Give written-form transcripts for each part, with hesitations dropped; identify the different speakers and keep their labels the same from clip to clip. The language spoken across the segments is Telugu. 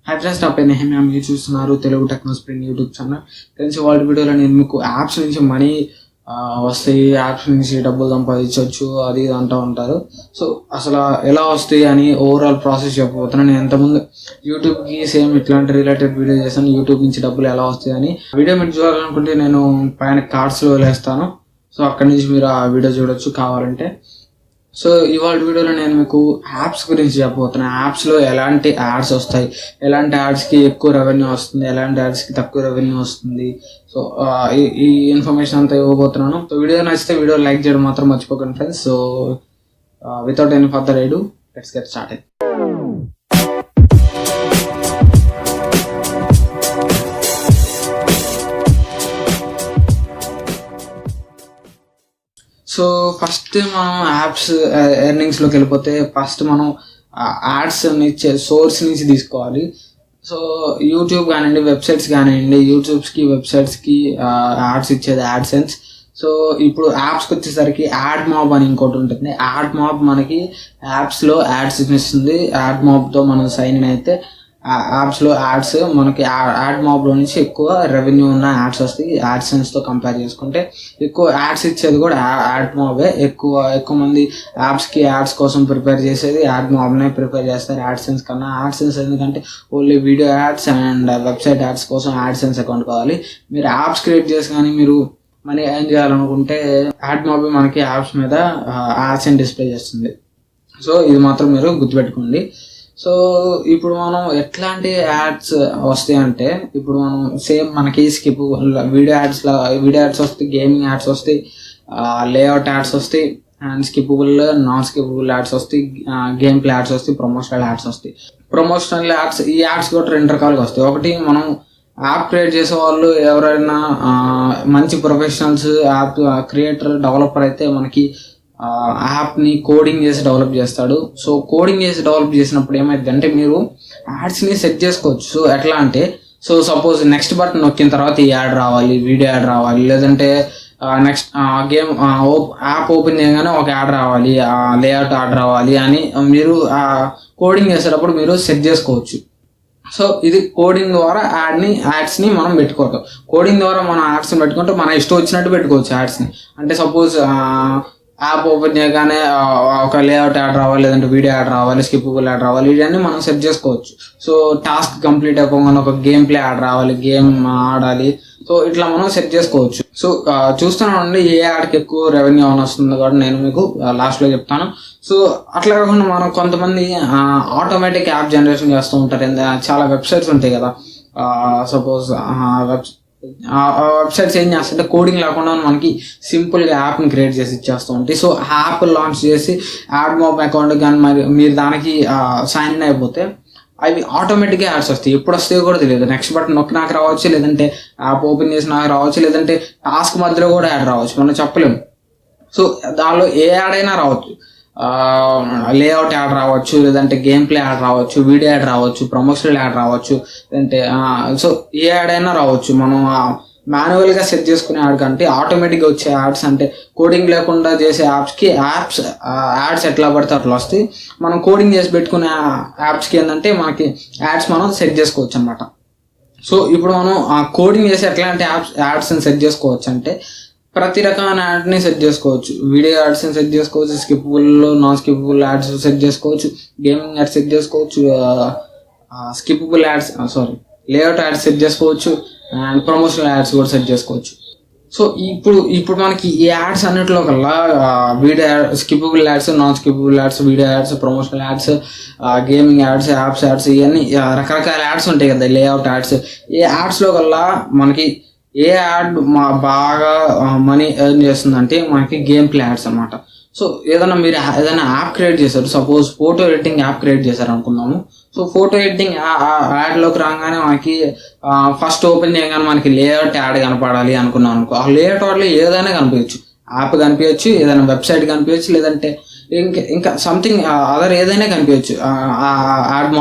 Speaker 1: హై ఫ్రెండ్స్, నా పేరు నెహమ్యా. మీరు చూస్తున్నారు Telugu techno spring YouTube channel. Friends, వాళ్ళ వీడియోలో నేను మీకు యాప్స్ నుంచి మనీ వస్తాయి, యాప్స్ నుంచి డబ్బులు సంపాదించవచ్చు అది ఇది అంటూ ఉంటారు. సో అసలు ఎలా వస్తాయి అని ఓవరాల్ ప్రాసెస్ చెప్పబోతున్నాను. నేను ఇంతకుముందు యూట్యూబ్కి సేమ్ ఇట్లాంటి రిలేటెడ్ వీడియో చేశాను, యూట్యూబ్ నుంచి డబ్బులు ఎలా వస్తాయి అని. వీడియో మీరు చూడాలనుకుంటే నేను పైన కార్డ్స్లో వేస్తాను, సో అక్కడి నుంచి మీరు ఆ వీడియో చూడొచ్చు కావాలంటే. సో ఇవాళ వీడియోలో నేను మీకు యాప్స్ గురించి చెప్పబోతున్నాను. యాప్స్లో ఎలాంటి యాడ్స్ వస్తాయి, ఎలాంటి యాడ్స్కి ఎక్కువ రెవెన్యూ వస్తుంది, ఎలాంటి యాడ్స్కి తక్కువ రెవెన్యూ వస్తుంది. సో ఈ ఇన్ఫర్మేషన్ అంతా ఇవ్వబోతున్నాను. సో వీడియో నచ్చితే వీడియో లైక్ చేయడం మాత్రం మర్చిపోకండి friends. So without any further I do, let's get started. So first మనం యాప్స్ ఎర్నింగ్స్లోకి వెళ్ళిపోతే ఫస్ట్ మనం యాడ్స్ ఇచ్చే సోర్స్ నుంచి తీసుకోవాలి. సో యూట్యూబ్ కానివ్వండి, వెబ్సైట్స్ కానివ్వండి, యూట్యూబ్స్కి వెబ్సైట్స్కి యాడ్స్ ఇచ్చేది యాడ్సెన్స్. సో ఇప్పుడు యాప్స్కి వచ్చేసరికి యాడ్ మాబ్ అని ఇంకోటి ఉంటుంది. యాడ్ మాబ్ మనకి యాప్స్లో యాడ్స్ ఇస్తుంది. యాడ్ మాబ్తో మనం సైన్ ఇన్ అయితే యాప్స్లో యాడ్స్ మనకి యాడ్ మాబ్లో నుంచి ఎక్కువ రెవెన్యూ ఉన్న యాడ్స్ వస్తాయి. యాడ్సెన్స్తో కంపేర్ చేసుకుంటే ఎక్కువ యాడ్స్ ఇచ్చేది కూడా యాడ్ మాబే. ఎక్కువ మంది యాప్స్కి యాడ్స్ కోసం ప్రిపేర్ చేసేది యాడ్ మాబ్నే ప్రిపేర్ చేస్తారు యాడ్సెన్స్ కన్నా. యాడ్సెన్స్ ఎందుకంటే only video ads and website ads కోసం యాడ్సెన్స్ అకౌంట్ కావాలి. మీరు యాప్స్ క్రియేట్ చేసి కానీ మీరు మనీ ఎర్న్ చేయాలనుకుంటే యాడ్ మాబే మనకి యాప్స్ మీద యాడ్స్ డిస్ప్లే చేస్తుంది. సో ఇది మాత్రం మీరు గుర్తుపెట్టుకోండి. సో ఇప్పుడు మనం ఎట్లాంటి యాడ్స్ వస్తాయి అంటే, ఇప్పుడు మనం సేమ్ మనకి స్కిప్ వీడియో యాడ్స్ వస్తాయి, గేమింగ్ యాడ్స్ వస్తాయి, లేఅవుట్ యాడ్స్ వస్తాయి, and skippable non skippable ads వస్తాయి, గేమ్ ప్లే యాడ్స్ వస్తాయి, ప్రమోషనల్ యాడ్స్ వస్తాయి. ప్రమోషనల్ యాడ్స్, ఈ యాడ్స్ కూడా రెండు రకాలుగా వస్తాయి. ఒకటి మనం యాప్ క్రియేట్ చేసే వాళ్ళు ఎవరైనా మంచి ప్రొఫెషనల్స్, యాప్ క్రియేటర్, డెవలపర్ అయితే మనకి యాప్ని కోడింగ్ చేసి డెవలప్ చేస్తాడు. సో కోడింగ్ చేసి డెవలప్ చేసినప్పుడు ఏమైంది అంటే మీరు యాడ్స్ని సెట్ చేసుకోవచ్చు. సో ఎట్లా అంటే, సో సపోజ్ నెక్స్ట్ బటన్ నొక్కిన తర్వాత ఈ యాడ్ రావాలి, వీడియో యాడ్ రావాలి, లేదంటే నెక్స్ట్ గేమ్ యాప్ ఓపెన్ చేయగానే ఒక యాడ్ రావాలి, లేఅవుట్ యాడ్ రావాలి అని మీరు కోడింగ్ చేసేటప్పుడు మీరు సెట్ చేసుకోవచ్చు. సో ఇది కోడింగ్ ద్వారా యాడ్స్ని మనం పెట్టుకోవటం. కోడింగ్ ద్వారా మనం యాడ్స్ని పెట్టుకుంటే మన ఇష్టం వచ్చినట్టు పెట్టుకోవచ్చు యాడ్స్ని. అంటే సపోజ్ యాప్ ఓపెన్ చేయగానే ఒక లేఅవుట్ యాడ్ రావాలి, లేదంటే వీడియో యాడ్ రావాలి, స్కిప్పబుల్ యాడ్ రావాలి, ఇవన్నీ మనం సెట్ చేసుకోవచ్చు. సో టాస్క్ కంప్లీట్ అయిపోగానే ఒక గేమ్ ప్లే యాడ్ రావాలి, గేమ్ ఆడాలి. సో ఇట్లా మనం సెట్ చేసుకోవచ్చు. సో చూస్తున్నామండి ఏ యాడ్కి ఎక్కువ రెవెన్యూ అని వస్తుందో కూడా నేను మీకు లాస్ట్లో చెప్తాను. సో అట్లా కాకుండా మనం కొంతమంది ఆటోమేటిక్ యాప్ జనరేషన్ చేస్తూ ఉంటారు. చాలా వెబ్సైట్స్ ఉంటాయి కదా, సపోజ్ వెబ్సైట్స్ ఏం చేస్తుంటే కోడింగ్ లేకుండా మనకి సింపుల్గా యాప్ని క్రియేట్ చేసి ఇచ్చేస్తూ ఉంటాయి. సో యాప్ లాంచ్ చేసి యాడ్ మాబ్ అకౌంట్ కానీ మీరు దానికి సైన్ ఇన్ అయిపోతే అవి ఆటోమేటిక్గా యాడ్స్ వస్తాయి. ఎప్పుడు వస్తాయో కూడా తెలియదు. నెక్స్ట్ బటన్ నొక్కి నాకు రావచ్చు, లేదంటే యాప్ ఓపెన్ చేసి నాకు రావచ్చు, లేదంటే టాస్క్ మధ్యలో కూడా యాడ్ రావచ్చు, మనం చెప్పలేము. సో దానిలో ఏ యాడ్ అయినా రావచ్చు. లేఅవుట్ యాడ్ రావచ్చు, లేదంటే గేమ్ ప్లే యాడ్ రావచ్చు, వీడియో యాడ్ రావచ్చు, ప్రమోషనల్ యాడ్ రావచ్చు, లేదంటే సో ఏ యాడ్ అయినా రావచ్చు. మనం మాన్యువల్గా సెట్ చేసుకునే యాడ్ కంటే ఆటోమేటిక్గా వచ్చే యాడ్స్, అంటే కోడింగ్ లేకుండా చేసే యాడ్స్ ఎట్లా పడితే అట్లా వస్తాయి. మనం కోడింగ్ చేసి పెట్టుకునే యాప్స్కి ఏంటంటే మనకి యాడ్స్ మనం సెట్ చేసుకోవచ్చు అనమాట. సో ఇప్పుడు మనం కోడింగ్ చేసి ఎట్లాంటి యాడ్స్ని సెట్ చేసుకోవచ్చు అంటే, ప్రతి రకమైన యాడ్ని సెట్ చేసుకోవచ్చు. వీడియో యాడ్స్ని సెట్ చేసుకోవచ్చు, skippable non skippable ads set చేసుకోవచ్చు, గేమింగ్ యాడ్స్ సెట్ చేసుకోవచ్చు, skippable ads layout ads set చేసుకోవచ్చు, అండ్ ప్రమోషనల్ యాడ్స్ కూడా సెట్ చేసుకోవచ్చు. సో ఇప్పుడు మనకి ఈ యాడ్స్ అన్నింటిలో కల్లా video skippable ads, non skippable ads, video ads, promotional ads, gaming ads, apps ads, ఇవన్నీ రకరకాల యాడ్స్ ఉంటాయి కదా, లేఅవుట్ యాడ్స్. ఈ యాడ్స్లో కల్లా మనకి ఏ యాడ్ బాగా మనీ ఎర్న్ చేస్తుందంటే మనకి గేమ్ ప్లే యాడ్స్ అనమాట. సో మీరు ఏదైనా యాప్ క్రియేట్ చేశారు, suppose photo editing app create చేశారు అనుకుందాము. సో ఫోటో ఎడిటింగ్ యాడ్లోకి రాగానే మనకి ఫస్ట్ ఓపెన్ చేయగానే మనకి లేఅవుట్ యాడ్ కనపడాలి అనుకున్నాం అనుకో. ఆ లేఅవుట్ యాడ్లో ఏదైనా కనిపించచ్చు, యాప్ కనిపించచ్చు, ఏదైనా వెబ్సైట్ కనిపించచ్చు, లేదంటే ఇంకా సంథింగ్ అదర్ ఏదైనా కనిపించచ్చు. యాడ్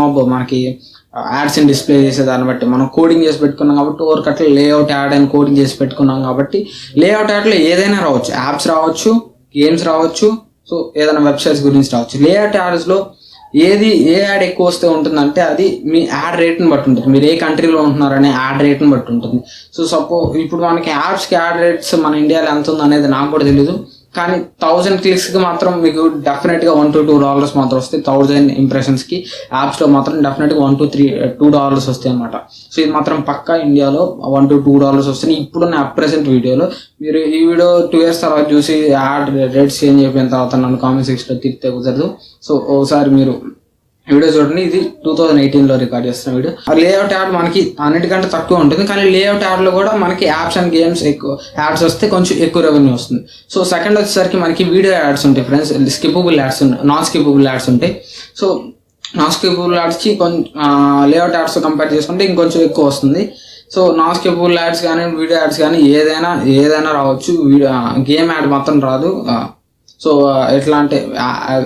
Speaker 1: మాబ్ మనకి యాడ్స్ని డిస్ప్లే చేసే దాన్ని బట్టి మనం కోడింగ్ చేసి పెట్టుకున్నాం కాబట్టి ఓవర్కట్లో లేఅవుట్ యాడ్ అని కోడింగ్ చేసి పెట్టుకున్నాం కాబట్టి లేఅవుట్ యాడ్లో ఏదైనా రావచ్చు, యాప్స్ రావచ్చు, గేమ్స్ రావచ్చు, సో ఏదైనా వెబ్సైట్స్ గురించి రావచ్చు. లేఅవుట్ యాడ్స్లో ఏ యాడ్ ఎక్కువ వస్తే ఉంటుందంటే అది మీ యాడ్ రేట్ని బట్టి ఉంటుంది, మీరు ఏ కంట్రీలో ఉంటున్నారనే యాడ్ రేట్ని బట్టి ఉంటుంది. సో ఇప్పుడు మనకి యాప్స్కి యాడ్ రేట్స్ మన ఇండియాలో ఎంత ఉంది అనేది నాకు కూడా తెలీదు, కానీ 1000 క్లిక్స్కి మాత్రం మీకు డెఫినెట్గా $1 to $2 మాత్రం వస్తాయి. 1000 ఇంప్రెషన్స్కి యాప్స్లో మాత్రం డెఫినెట్గా $1 to $2 వస్తాయి అనమాట. సో ఇది మాత్రం పక్కా ఇండియాలో $1 to $2 వస్తాయి. ఇప్పుడున్న ప్రెసెంట్ వీడియోలో మీరు ఈ వీడియో 2 years తర్వాత చూసి యాడ్ రేట్స్ చేంజ్ అయిపోయిన తర్వాత నన్ను కామెంట్ సెక్షన్లో తిరిగితే కుదరదు. సో ఒకసారి మీరు వీడియో చూడండి. ఇది 2018లో రికార్డ్ చేస్తున్న వీడియో. లేఅవుట్ యాడ్ మనకి అన్నిటికంటే తక్కువ ఉంటుంది, కానీ లేఅవుట్ యాడ్లో కూడా మనకి యాప్స్ అండ్ గేమ్స్ ఎక్కువ యాడ్స్ వస్తే కొంచెం ఎక్కువ రెవెన్యూ వస్తుంది. సో సెకండ్ వచ్చేసరికి మనకి వీడియో యాడ్స్ ఉంటాయి friends, skippable ads non skippable ads ఉంటాయి. సో నాన్ స్కిపబుల్ యాడ్స్కి కొంచెం లేఅవుట్ యాడ్స్ కంపేర్ చేసుకుంటే ఇంకొంచెం ఎక్కువ వస్తుంది. సో నాన్ స్కిపబుల్ యాడ్స్ కానీ వీడియో యాడ్స్ కానీ ఏదైనా రావచ్చు, గేమ్ యాడ్ మాత్రం రాదు. సో ఎట్లా అంటే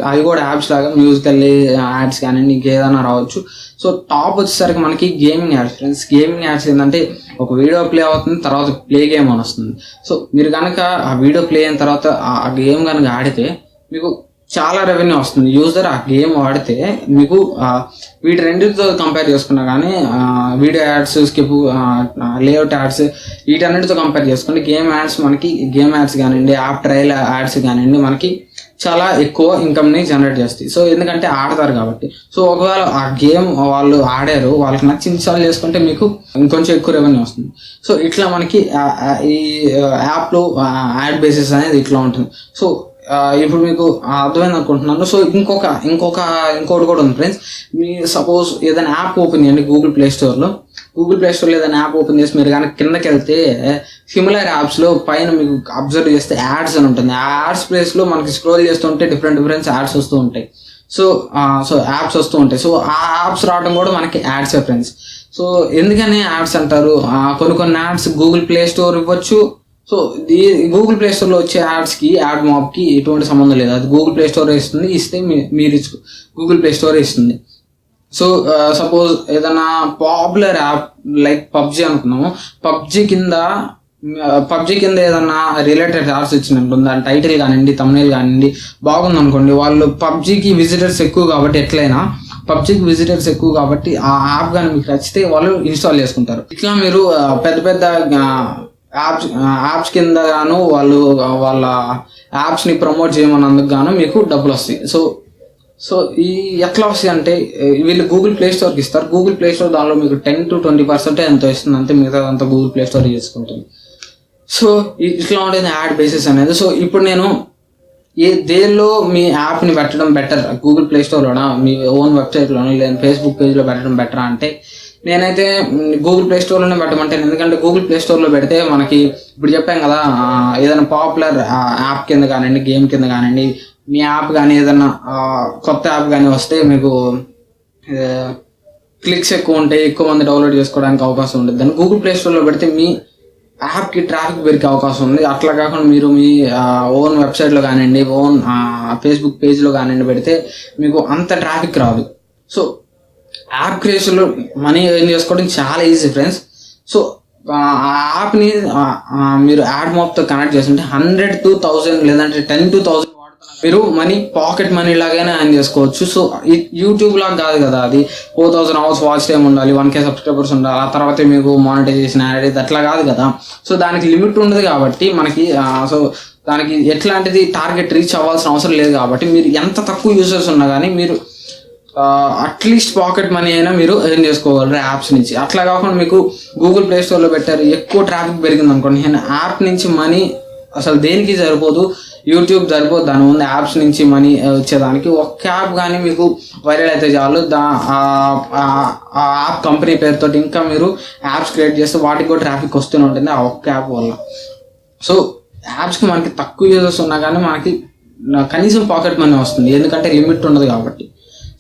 Speaker 1: అవి కూడా యాప్స్ లాగా మ్యూజికల్ యాడ్స్ కానీ ఇంకేదైనా రావచ్చు. సో టాప్ వచ్చేసరికి మనకి gaming ads friends. Gaming ads ఏంటంటే ఒక వీడియో ప్లే అవుతుంది, తర్వాత ప్లే గేమ్ అని వస్తుంది. సో మీరు కనుక ఆ వీడియో ప్లే అయిన తర్వాత ఆ గేమ్ కనుక ఆడితే మీకు చాలా రెవెన్యూ వస్తుంది. యూజర్ ఆ గేమ్ వాడితే మీకు వీటి రెండింటితో కంపేర్ చేసుకున్నా కానీ వీడియో యాడ్స్ లేఅవుట్ యాడ్స్ వీటన్నిటితో కంపేర్ చేసుకుంటే గేమ్ యాడ్స్ కానివ్వండి, యాప్ ట్రయల్ యాడ్స్ కానివ్వండి మనకి చాలా ఎక్కువ ఇన్కమ్ని జనరేట్ చేస్తాయి. సో ఎందుకంటే ఆడతారు కాబట్టి. సో ఒకవేళ ఆ గేమ్ వాళ్ళు ఆడారు, వాళ్ళకి నచ్చి ఇన్స్టాల్ చేసుకుంటే మీకు ఇంకొంచెం ఎక్కువ రెవెన్యూ వస్తుంది. సో ఇట్లా మనకి ఈ యాప్లో యాడ్ బేసిస్ అనేది ఇట్లా ఉంటుంది. సో ఇప్పుడు మీకు అర్థమైంది అనుకుంటున్నాను. సో ఇంకోటి కూడా ఉంది ఫ్రెండ్స్. మీ సపోజ్ ఏదైనా యాప్ ఓపెన్ చేయండి గూగుల్ ప్లే స్టోర్లో ఏదైనా యాప్ ఓపెన్ చేసి మీరు కానీ కిందకి వెళ్తే సిమిలర్ యాప్స్లో పైన మీకు అబ్జర్వ్ చేస్తే యాడ్స్ అని ఉంటుంది. ఆ యాడ్స్ ప్లేస్లో మనకి స్క్రోల్ చేస్తుంటే డిఫరెంట్ యాడ్స్ వస్తూ ఉంటాయి. సో యాప్స్ వస్తూ ఉంటాయి. సో ఆ యాప్స్ రావడం కూడా మనకి యాడ్సే ఫ్రెండ్స్. సో ఎందుకని యాడ్స్ అంటారు? కొన్ని యాడ్స్ గూగుల్ ప్లే స్టోర్ ఇవ్వచ్చు. సో ఈ గూగుల్ ప్లే స్టోర్లో వచ్చే యాడ్స్కి యాడ్ మాబ్కి ఎటువంటి సంబంధం లేదు. అది గూగుల్ ప్లే స్టోర్ ఇస్తే మీరు గూగుల్ ప్లే స్టోర్ ఇస్తుంది. సో సపోజ్ ఏదైనా పాపులర్ యాప్ లైక్ పబ్జీ అనుకున్నాము, పబ్జీ కింద ఏదన్నా రిలేటెడ్ యాడ్స్ వచ్చినప్పుడు దాని టైటిల్ కానివ్వండి, థంబ్నెయిల్ కానివ్వండి బాగుంది అనుకోండి, వాళ్ళు పబ్జీకి విజిటర్స్ ఎక్కువ కాబట్టి ఆ యాప్ కానీ మీకు నచ్చితే వాళ్ళు ఇన్స్టాల్ చేసుకుంటారు. ఇట్లా మీరు పెద్ద యాప్స్ కింద గాను వాళ్ళు వాళ్ళ యాప్స్ని ప్రమోట్ చేయమన్నందుకు గాను మీకు డబ్బులు వస్తాయి. సో ఈ ఎట్లా వస్తాయి అంటే వీళ్ళు గూగుల్ ప్లే స్టోర్కి ఇస్తారు. గూగుల్ ప్లే స్టోర్ దానిలో మీకు 10 to 20% ఎంతో ఇస్తుంది, అంతే మిగతా అంతా గూగుల్ ప్లే స్టోర్ చేసుకుంటుంది. సో ఇట్లా ఉంటుంది యాడ్ బేసిస్ అనేది. సో ఇప్పుడు నేను దేనిలో మీ యాప్ని పెట్టడం బెటర్, గూగుల్ ప్లే స్టోర్లోనా, మీ ఓన్ వెబ్సైట్లోనా, లేదా ఫేస్బుక్ పేజ్లో పెట్టడం బెటరా అంటే నేనైతే గూగుల్ ప్లే స్టోర్లోనే పెట్టమంటాను. ఎందుకంటే గూగుల్ ప్లే స్టోర్లో పెడితే మనకి ఇప్పుడు చెప్పాం కదా, ఏదైనా పాపులర్ యాప్ కింద కానివ్వండి, గేమ్ కింద కానివ్వండి, మీ యాప్ కానీ ఏదైనా కొత్త యాప్ కానీ వస్తే మీకు క్లిక్స్ ఎక్కువ ఉంటాయి, ఎక్కువ మంది డౌన్లోడ్ చేసుకోవడానికి అవకాశం ఉంటుంది. దాన్ని గూగుల్ ప్లే స్టోర్లో పెడితే మీ యాప్కి ట్రాఫిక్ పెరిగే అవకాశం ఉంది. అట్లా కాకుండా మీరు మీ ఓన్ వెబ్సైట్లో కానివ్వండి, ఓన్ ఫేస్బుక్ పేజ్లో కానివ్వండి పెడితే మీకు అంత ట్రాఫిక్ రాదు. సో యాప్ క్రియేషన్లో మనీ ఎర్న్ చేసుకోవడం చాలా ఈజీ ఫ్రెండ్స్. సో ఆ యాప్ని మీరు యాడ్ మాప్తో కనెక్ట్ చేస్తుంటే 100 to 1000 లేదంటే 10 to 1000 మీరు పాకెట్ మనీ లాగానే ఎర్న్ చేసుకోవచ్చు. సో యూట్యూబ్ లాగా కాదు కదా, అది 4000 hours వాచ్ టైం ఉండాలి, 1K సబ్స్క్రైబర్స్ ఉండాలి, ఆ తర్వాత మీకు మానిటైజేషన్ యాడ్ అట్లా కాదు కదా. సో దానికి లిమిట్ ఉండదు కాబట్టి మనకి సో దానికి ఎట్లాంటిది టార్గెట్ రీచ్ అవ్వాల్సిన అవసరం లేదు కాబట్టి మీరు ఎంత తక్కువ యూజర్స్ ఉన్నా కానీ మీరు అట్లీస్ట్ పాకెట్ మనీ అయినా మీరు ఎర్న్ చేసుకోగలరు యాప్స్ నుంచి. అట్లా కాకుండా మీకు గూగుల్ ప్లే స్టోర్లో పెట్టారు, ఎక్కువ ట్రాఫిక్ పెరిగింది అనుకోండి, యాప్ నుంచి మనీ అసలు దేనికి సరిపోదు, యూట్యూబ్ సరిపోదు, దాని ముందు యాప్స్ నుంచి మనీ వచ్చేదానికి. ఒక్క యాప్ కానీ మీకు వైరల్ అయితే చాలు, ఆ యాప్ కంపెనీ పేరుతో ఇంకా మీరు యాప్స్ క్రియేట్ చేస్తే వాటికి కూడా ట్రాఫిక్ వస్తూనే ఉంటుంది ఆ ఒక్క యాప్ వల్ల. సో యాప్స్కి మనకి తక్కువ యూజర్స్ ఉన్నా కానీ మనకి కనీసం పాకెట్ మనీ వస్తుంది, ఎందుకంటే లిమిట్ ఉండదు కాబట్టి.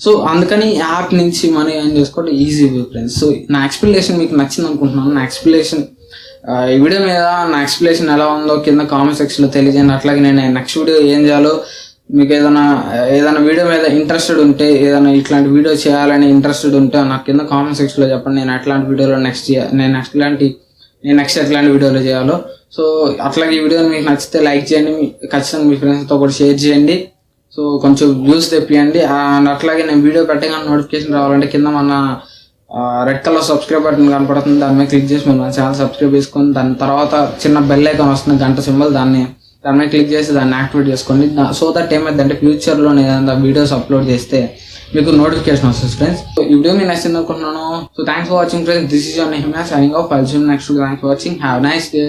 Speaker 1: సో అందుకని యాప్ నుంచి మనీ ఎర్న్ చేసుకోవడం ఈజీ ఫ్రెండ్స్. సో నా ఎక్స్ప్లెనేషన్ మీకు నచ్చింది అనుకుంటున్నాను. నా ఎక్స్ప్లెనేషన్ ఈ వీడియో మీద నా ఎక్స్ప్లెనేషన్ ఎలా ఉందో కింద కామెంట్ సెక్షన్లో తెలియజేయండి. అట్లాగే నేను నెక్స్ట్ వీడియో ఏం చేయాలో, మీకు ఏదైనా వీడియో మీద ఇంట్రెస్టెడ్ ఉంటే, ఏదైనా ఇట్లాంటి వీడియో చేయాలని ఇంట్రెస్టెడ్ ఉంటే నాకు కింద కామెంట్ సెక్షన్లో చెప్పండి. నేను ఎట్లాంటి వీడియోలో నెక్స్ట్ ఎట్లాంటి వీడియోలో చేయాలో. సో అట్లాగే ఈ వీడియోని మీకు నచ్చితే లైక్ చేయండి, ఖచ్చితంగా మీ ఫ్రెండ్స్తో కూడా షేర్ చేయండి. సో కొంచెం వ్యూస్ తెప్పియండి. అండ్ అట్లాగే నేను వీడియో పెట్టగానే నోటిఫికేషన్ రావాలంటే కింద మన రెడ్ కలర్ సబ్స్క్రైబ్ బటన్ కనపడుతుంది, దాని మీద క్లిక్ చేసి మన ఛానల్ సబ్స్క్రైబ్ చేసుకొని దాని తర్వాత చిన్న బెల్ ఐకాన్ వస్తుంది గంట సింబల్, దాని మీద క్లిక్ చేసి దాన్ని యాక్టివేట్ చేసుకోండి. సో దట్ ఏమైందంటే ఫ్యూచర్లో నేను ఏదైనా వీడియోస్ అప్లోడ్ చేస్తే మీకు నోటిఫికేషన్ వస్తుంది ఫ్రెండ్స్. సో ఈ వీడియో నేను నచ్చింది అనుకుంటున్నాను. So thanks for watching friends. This is your Nehemiah signing off. I'll see you next video. Thanks for watching. Have nice day.